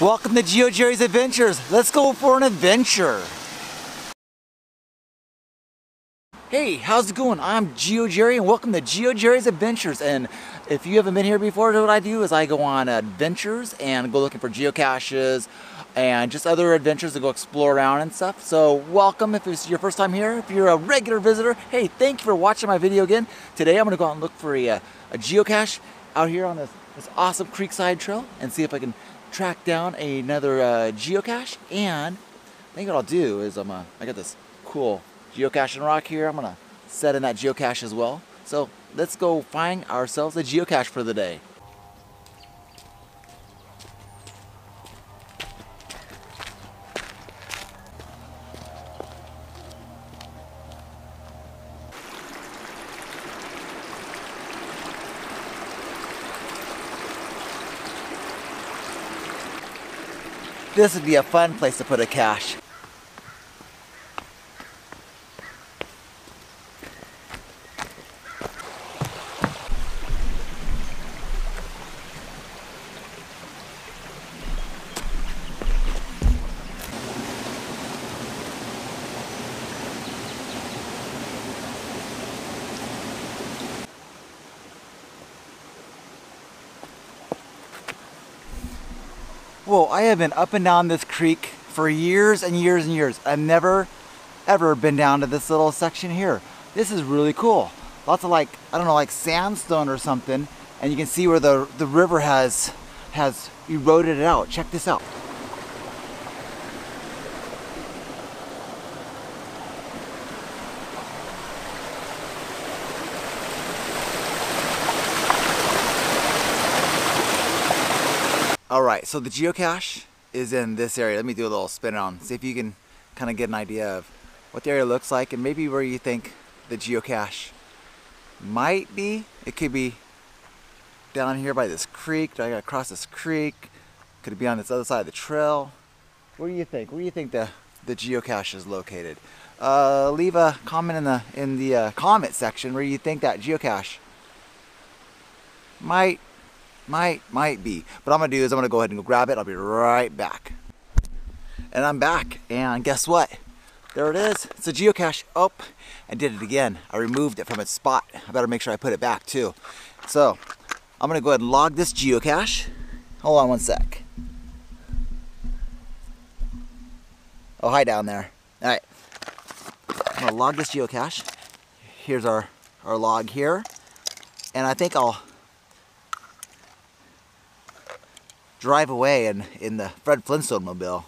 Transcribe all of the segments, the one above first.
Welcome to Geojerry'sAdventures. Let's go for an adventure. Hey, how's it going? I'm GeoJerry and welcome to Geojerry'sAdventures. And if you haven't been here before, what I do is I go on adventures and go looking for geocaches and just other adventures to go explore around and stuff. So welcome if it's your first time here. If you're a regular visitor, hey, thank you for watching my video again. Today I'm gonna go out and look for a geocache out here on this awesome creekside trail and see if I can track down another geocache. And I think what I'll do is I got this cool geocaching rock here. I'm gonna set in that geocache as well. So let's go find ourselves a geocache for the day. This would be a fun place to put a cache. Whoa, I have been up and down this creek for years and years and years. I've never, ever been down to this little section here. This is really cool. Lots of I don't know, like sandstone or something. And you can see where the river has eroded it out. Check this out. Alright, so the geocache is in this area. Let me do a little spin around, see if you can kind of get an idea of what the area looks like and maybe where you think the geocache might be. It could be down here by this creek. I gotta cross this creek. Could it be on this other side of the trail? Where do you think? Where do you think the geocache is located? Leave a comment in the comment section where you think that geocache might be. But what I'm gonna do is I'm gonna go ahead and go grab it. I'll be right back. And I'm back, and guess what? There it is. It's a geocache. Oh, I did it again. I removed it from its spot. I better make sure I put it back too. So I'm gonna go ahead and log this geocache. Hold on one sec. Oh, hi down there. All right, I'm gonna log this geocache. Here's our log here, and I think I'll drive away in the Fred Flintstone mobile.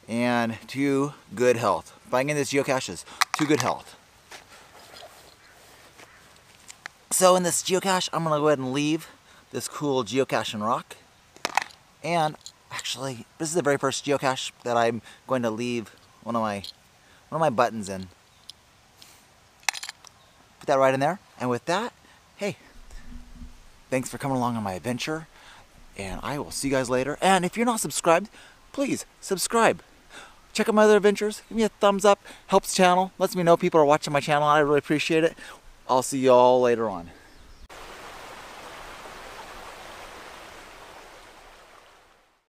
And to good health. Finding this geocache is to good health. So in this geocache, I'm gonna go ahead and leave this cool geocaching rock. And actually, this is the very first geocache that I'm going to leave one of my buttons in. Put that right in there. And with that, hey, thanks for coming along on my adventure, and I will see you guys later. And if you're not subscribed, please subscribe. Check out my other adventures. Give me a thumbs up. Helps the channel. Lets me know people are watching my channel. I really appreciate it. I'll see you all later on.